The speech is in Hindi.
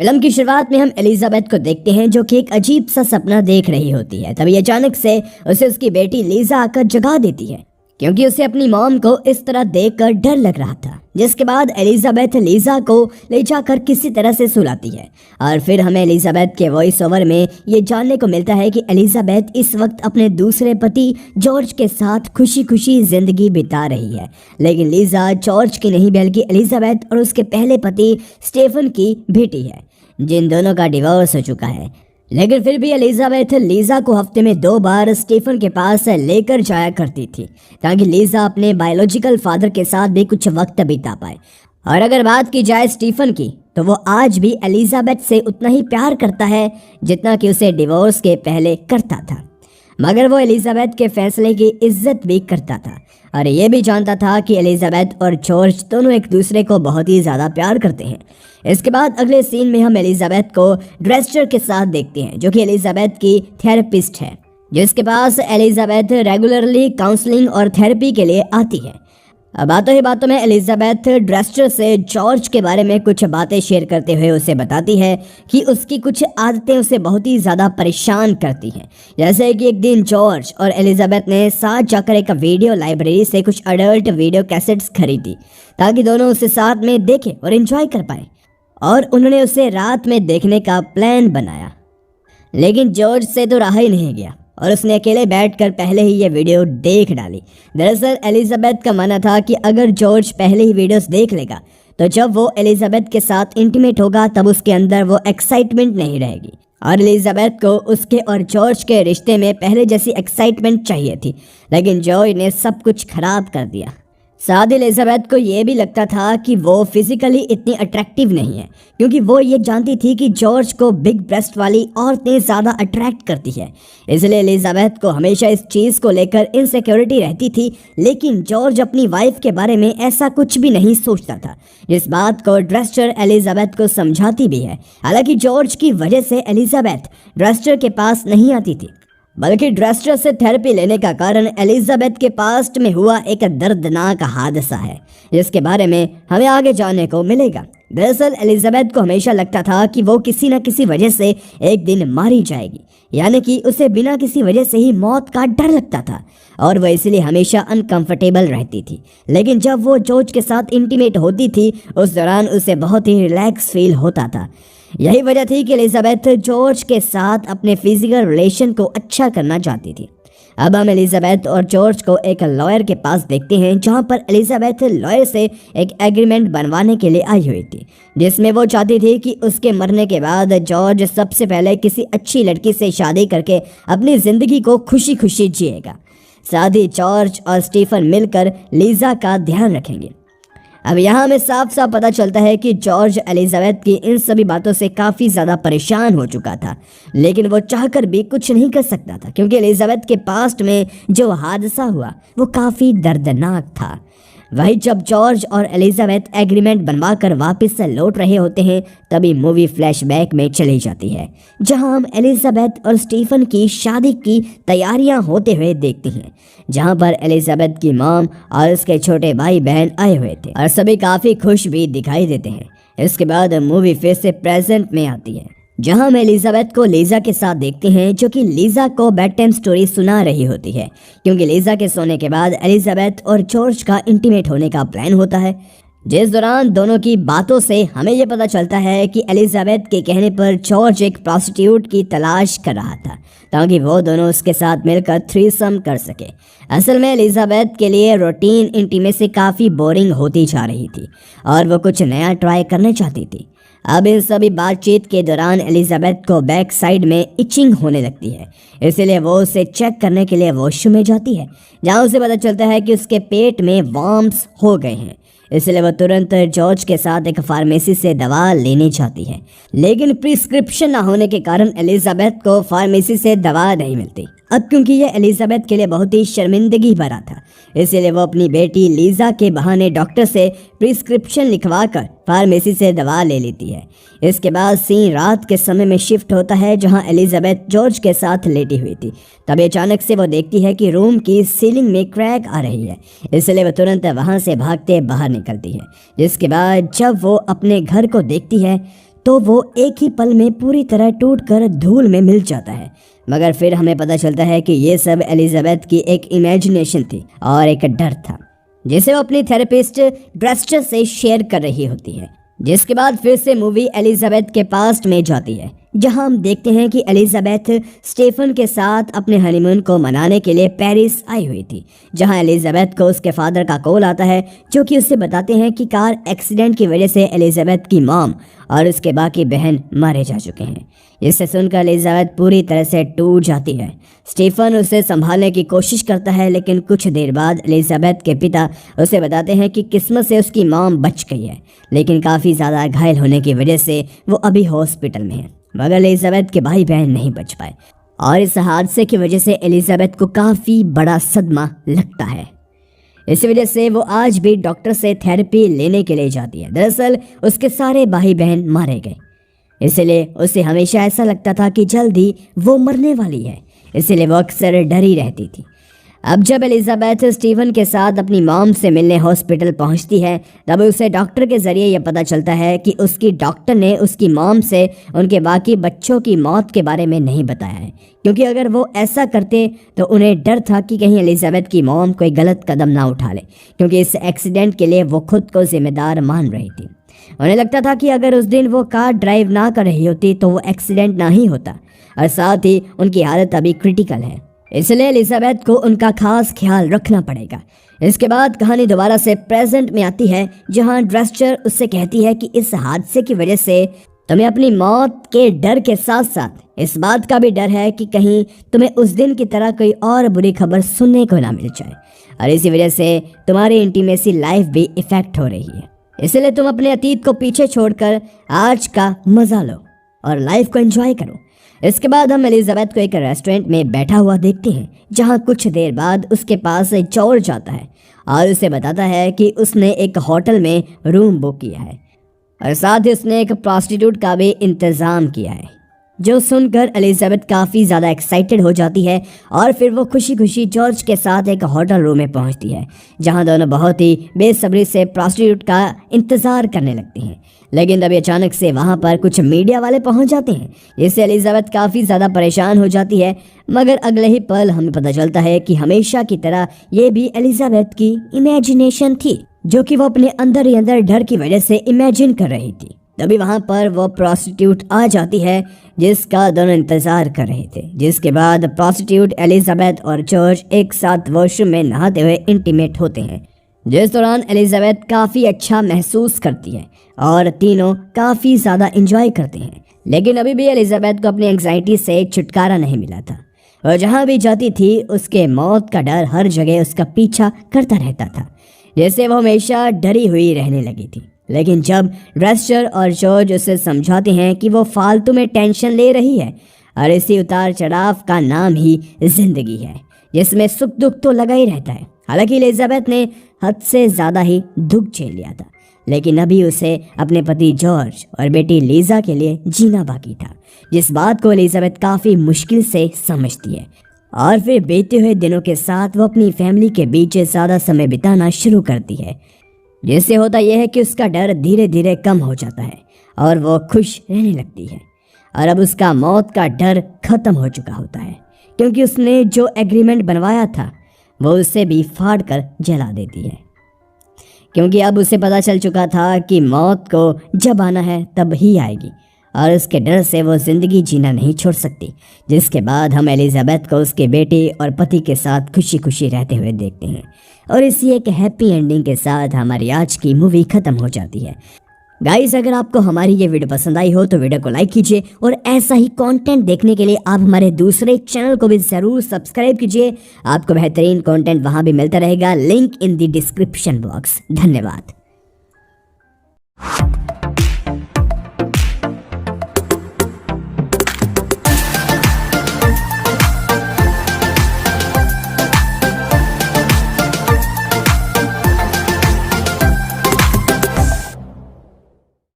फिल्म की शुरुआत में हम एलिजाबेथ को देखते हैं जो कि एक अजीब सा सपना देख रही होती है। तभी अचानक से उसे उसकी बेटी लीजा आकर जगा देती है, क्योंकि उसे अपनी मॉम को इस तरह देखकर डर लग रहा था। जिसके बाद एलिजाबेथ लीजा को ले जाकर किसी तरह से सुलाती है और फिर हमें एलिजाबेथ के वॉइस ओवर में ये जानने को मिलता है कि एलिजाबेथ इस वक्त अपने दूसरे पति जॉर्ज के साथ खुशी खुशी जिंदगी बिता रही है। लेकिन लीजा जॉर्ज की नहीं बल्कि एलिजाबेथ और उसके पहले पति स्टेफन की बेटी है, जिन दोनों का डिवोर्स हो चुका है। लेकिन फिर भी एलिजाबेथ लीजा को हफ्ते में 2 बार स्टीफन के पास लेकर जाया करती थी, ताकि लीजा अपने बायोलॉजिकल फादर के साथ भी कुछ वक्त बिता पाए। और अगर बात की जाए स्टीफन की, तो वो आज भी एलिजाबेथ से उतना ही प्यार करता है जितना कि उसे डिवोर्स के पहले करता था। मगर वो एलिजाबेथ के फैसले की इज्जत भी करता था और ये भी जानता था कि एलिजाबेथ और जॉर्ज दोनों एक दूसरे को बहुत ही ज़्यादा प्यार करते हैं। इसके बाद अगले सीन में हम एलिजाबेथ को ड्रेस्टर के साथ देखते हैं, जो कि एलिजाबेथ की थेरेपिस्ट है, जिसके पास एलिजाबेथ रेगुलरली काउंसलिंग और थेरेपी के लिए आती है। अब बातों ही बातों में एलिजाबेथ ड्रेस्टर से जॉर्ज के बारे में कुछ बातें शेयर करते हुए उसे बताती है कि उसकी कुछ आदतें उसे बहुत ही ज़्यादा परेशान करती हैं। जैसे कि एक दिन जॉर्ज और एलिजाबेथ ने साथ जाकर एक वीडियो लाइब्रेरी से कुछ अडल्ट वीडियो कैसेट्स खरीदी, ताकि दोनों उसे साथ में देखें और एंजॉय कर पाए, और उन्होंने उसे रात में देखने का प्लान बनाया। लेकिन जॉर्ज से तो रहा ही नहीं गया और उसने अकेले बैठकर पहले ही ये वीडियो देख डाली। दरअसल एलिजाबेथ का मानना था कि अगर जॉर्ज पहले ही वीडियोस देख लेगा तो जब वो एलिजाबेथ के साथ इंटीमेट होगा तब उसके अंदर वो एक्साइटमेंट नहीं रहेगी, और एलिजाबेथ को उसके और जॉर्ज के रिश्ते में पहले जैसी एक्साइटमेंट चाहिए थी। लेकिन जॉर्ज ने सब कुछ खराब कर दिया। साथ ही एलिजाबेथ को ये भी लगता था कि वो फिजिकली इतनी अट्रैक्टिव नहीं है, क्योंकि वो ये जानती थी कि जॉर्ज को बिग ब्रेस्ट वाली औरतें ज़्यादा अट्रैक्ट करती है। इसलिए एलिजाबेथ को हमेशा इस चीज़ को लेकर इनसिक्योरिटी रहती थी। लेकिन जॉर्ज अपनी वाइफ के बारे में ऐसा कुछ भी नहीं सोचता था, जिस बात को ड्रेस्टर एलिजाबेथ को समझाती भी है। हालांकि जॉर्ज की वजह से एलिजाबेथ ड्रेस्टर के पास नहीं आती थी, बल्कि ड्रेस्टर से थेरेपी लेने का कारण एलिजाबेथ के पास्ट में हुआ एक दर्दनाक हादसा है, जिसके बारे में हमें आगे जानने को मिलेगा। दरअसल एलिजाबेथ को हमेशा लगता था कि वो किसी न किसी वजह से एक दिन मारी जाएगी, यानी कि उसे बिना किसी वजह से ही मौत का डर लगता था और वह इसलिए हमेशा अनकंफर्टेबल रहती थी। लेकिन जब वो जॉर्ज के साथ इंटीमेट होती थी, उस दौरान उसे बहुत ही रिलैक्स फील होता था। यही वजह थी कि एलिजाबेथ जॉर्ज के साथ अपने फिजिकल रिलेशन को अच्छा करना चाहती थी। अब हम एलिजाबेथ और जॉर्ज को एक लॉयर के पास देखते हैं, जहां पर एलिजाबेथ लॉयर से एक एग्रीमेंट बनवाने के लिए आई हुई थी, जिसमें वो चाहती थी कि उसके मरने के बाद जॉर्ज सबसे पहले किसी अच्छी लड़की से शादी करके अपनी ज़िंदगी को खुशी खुशी जिएगा। साथ ही जॉर्ज और स्टीफन मिलकर लीजा का ध्यान रखेंगे। अब यहाँ हमें साफ साफ पता चलता है कि जॉर्ज एलिजाबेथ की इन सभी बातों से काफ़ी ज़्यादा परेशान हो चुका था, लेकिन वो चाहकर भी कुछ नहीं कर सकता था, क्योंकि एलिजाबेथ के पास्ट में जो हादसा हुआ वो काफ़ी दर्दनाक था। वही जब जॉर्ज और एलिजाबेथ एग्रीमेंट बनवाकर वापस से लौट रहे होते हैं, तभी मूवी फ्लैशबैक में चली जाती है, जहां हम एलिजाबेथ और स्टीफन की शादी की तैयारियां होते हुए देखते हैं, जहां पर एलिजाबेथ की मॉम और उसके छोटे भाई बहन आए हुए थे और सभी काफ़ी खुश भी दिखाई देते हैं। इसके बाद मूवी फिर से प्रेजेंट में आती है, जहां हम एलिजाबेथ को लीजा के साथ देखते हैं, जो कि लीजा को बेड टाइम स्टोरी सुना रही होती है, क्योंकि लीजा के सोने के बाद एलिजाबेथ और जॉर्ज का इंटीमेट होने का प्लान होता है। जिस दौरान दोनों की बातों से हमें यह पता चलता है कि एलिजाबेथ के कहने पर जॉर्ज एक प्रोस्टिट्यूट की तलाश कर रहा था, ताकि वो दोनों उसके साथ मिलकर थ्रीसम कर सके। असल में एलिजाबेथ के लिए रूटीन इंटीमेसी काफ़ी बोरिंग होती जा रही थी और वो कुछ नया ट्राई करना चाहती थी। अब इन सभी बातचीत के दौरान एलिजाबेथ को बैक साइड में इचिंग होने लगती है, इसलिए वो उसे चेक करने के लिए वॉशरूम में जाती है, जहां उसे पता चलता है कि उसके पेट में वर्म्स हो गए हैं। इसलिए वह तुरंत जॉर्ज के साथ एक फार्मेसी से दवा लेने जाती है, लेकिन प्रिस्क्रिप्शन न होने के कारण एलिजाबेथ को फार्मेसी से दवा नहीं मिलती। अब क्योंकि यह एलिजाबेथ के लिए बहुत ही शर्मिंदगी भरा था, इसलिए वो अपनी बेटी लीजा के बहाने डॉक्टर से प्रिस्क्रिप्शन लिखवाकर फार्मेसी से दवा ले लेती है। इसके बाद सीन रात के समय में शिफ्ट होता है, जहां एलिजाबेथ जॉर्ज के साथ लेटी हुई थी। तभी अचानक से वो देखती है कि रूम की सीलिंग में क्रैक आ रही है, इसलिए वह तुरंत वहां से भागते बाहर निकलती है। जिसके बाद जब वो अपने घर को देखती है तो वो एक ही पल में पूरी तरह टूटकर धूल में मिल जाता है। मगर फिर हमें पता चलता है कि ये सब एलिजाबेथ की एक इमेजिनेशन थी और एक डर था जिसे वो अपनी थेरेपिस्ट ड्रेस्टर से शेयर कर रही होती है। जिसके बाद फिर से मूवी एलिजाबेथ के पास्ट में जाती है, जहां हम देखते हैं कि एलिजाबेथ स्टेफन के साथ अपने हनीमून को मनाने के लिए पेरिस आई हुई थी, जहां एलिजाबेथ को उसके फादर का कॉल आता है जो कि उससे बताते हैं कि कार एक्सीडेंट की वजह से एलिजाबेथ की मॉम और उसके बाकी बहन मारे जा चुके हैं। इससे सुनकर एलिजाबेथ पूरी तरह से टूट जाती है। स्टीफन उसे संभालने की कोशिश करता है, लेकिन कुछ देर बाद एलिजाबेथ के पिता उसे बताते हैं कि किस्मत से उसकी मॉम बच गई है, लेकिन काफ़ी ज़्यादा घायल होने की वजह से वो अभी हॉस्पिटल में है। मगर एलिजाबेथ के भाई बहन नहीं बच पाए और इस हादसे की वजह से एलिजाबेथ को काफ़ी बड़ा सदमा लगता है। इसी वजह से वो आज भी डॉक्टर से थेरेपी लेने के लिए जाती है। दरअसल उसके सारे भाई बहन मारे गए, इसलिए उसे हमेशा ऐसा लगता था कि जल्दी वो मरने वाली है, इसलिए वो अक्सर डरी रहती थी। अब जब एलिजाबेथ स्टीवन के साथ अपनी मॉम से मिलने हॉस्पिटल पहुंचती है, तब उसे डॉक्टर के ज़रिए यह पता चलता है कि उसकी डॉक्टर ने उसकी मॉम से उनके बाकी बच्चों की मौत के बारे में नहीं बताया है, क्योंकि अगर वो ऐसा करते तो उन्हें डर था कि कहीं एलिजाबेथ की मॉम कोई गलत कदम ना उठा ले, क्योंकि इस एक्सीडेंट के लिए वो खुद को जिम्मेदार मान रही थी। उन्हें लगता था कि अगर उस दिन वो कार ड्राइव ना कर रही होती तो वो एक्सीडेंट ना ही होता, और साथ ही उनकी हालत अभी क्रिटिकल है, इसलिए एलिजाबेथ को उनका खास ख्याल रखना पड़ेगा। इसके बाद कहानी दोबारा से प्रेजेंट में आती है, जहां ड्रेस्टर उससे कहती है कि इस हादसे की वजह से तुम्हें अपनी मौत के डर के साथ साथ इस बात का भी डर है कि कहीं तुम्हें उस दिन की तरह कोई और बुरी खबर सुनने को ना मिल जाए, और इसी वजह से तुम्हारी इंटीमेसी लाइफ भी इफेक्ट हो रही है। इसलिए तुम अपने अतीत को पीछे छोड़कर आज का मजा लो और लाइफ को एंजॉय करो। इसके बाद हम एलिजाबेथ को एक रेस्टोरेंट में बैठा हुआ देखते हैं, जहां कुछ देर बाद उसके पास जॉर्ज जाता है और उसे बताता है कि उसने एक होटल में रूम बुक किया है और साथ ही उसने एक प्रोस्टिट्यूट का भी इंतज़ाम किया है। जो सुनकर एलिजाबेथ काफ़ी ज़्यादा एक्साइटेड हो जाती है और फिर वो खुशी खुशी जॉर्ज के साथ एक होटल रूम में पहुंचती है, जहां दोनों बहुत ही बेसब्री से प्रोस्टिट्यूट का इंतज़ार करने लगते हैं। लेकिन तभी अचानक से वहां पर कुछ मीडिया वाले पहुंच जाते हैं, जिससे एलिजाबेथ काफ़ी ज़्यादा परेशान हो जाती है। मगर अगले ही पल हमें पता चलता है कि हमेशा की तरह ये भी एलिजाबेथ की इमेजिनेशन थी, जो कि वो अपने अंदर ही अंदर डर की वजह से इमेजिन कर रही थी। तभी वहां पर वो प्रोस्टिट्यूट आ जाती है जिसका दोनों इंतजार कर रहे थे। जिसके बाद प्रोस्टिट्यूट एलिजाबेथ और जॉर्ज एक साथ वॉशरूम में नहाते हुए इंटीमेट होते हैं, जिस दौरान एलिजाबेथ काफ़ी अच्छा महसूस करती है और तीनों काफ़ी ज़्यादा इंजॉय करते हैं। लेकिन अभी भी एलिजाबेथ को अपनी एंग्जाइटी से छुटकारा नहीं मिला था, और जहाँ भी जाती थी उसके मौत का डर हर जगह उसका पीछा करता रहता था, जैसे वो हमेशा डरी हुई रहने लगी थी। लेकिन जब ड्रेस्टर और जॉर्ज उसे समझाते हैं कि वो फालतू में टेंशन ले रही है और इसी उतार चढ़ाव का नाम ही जिंदगी है, जिसमें सुख दुख तो लगा ही रहता है। हालांकि एलिजाबेथ ने हद से ज़्यादा ही दुख झेल लिया था, लेकिन अभी उसे अपने पति जॉर्ज और बेटी लीजा के लिए जीना बाकी था, जिस बात को एलिजाबेथ काफ़ी मुश्किल से समझती है। और फिर बीते हुए दिनों के साथ वो अपनी फैमिली के बीच ज़्यादा समय बिताना शुरू करती है, जिससे होता यह है कि उसका डर धीरे धीरे कम हो जाता है और वो खुश रहने लगती है। और अब उसका मौत का डर खत्म हो चुका होता है, क्योंकि उसने जो एग्रीमेंट बनवाया था वो उसे भी फाड़ कर जला देती है, क्योंकि अब उसे पता चल चुका था कि मौत को जब आना है तब ही आएगी, और उसके डर से वो ज़िंदगी जीना नहीं छोड़ सकती। जिसके बाद हम एलिजाबेथ को उसके बेटे और पति के साथ खुशी खुशी रहते हुए देखते हैं, और इसी एक हैप्पी एंडिंग के साथ हमारी आज की मूवी ख़त्म हो जाती है। गाइस, अगर आपको हमारी ये वीडियो पसंद आई हो तो वीडियो को लाइक कीजिए, और ऐसा ही कंटेंट देखने के लिए आप हमारे दूसरे चैनल को भी ज़रूर सब्सक्राइब कीजिए। आपको बेहतरीन कंटेंट वहाँ भी मिलता रहेगा, link in the description box. धन्यवाद।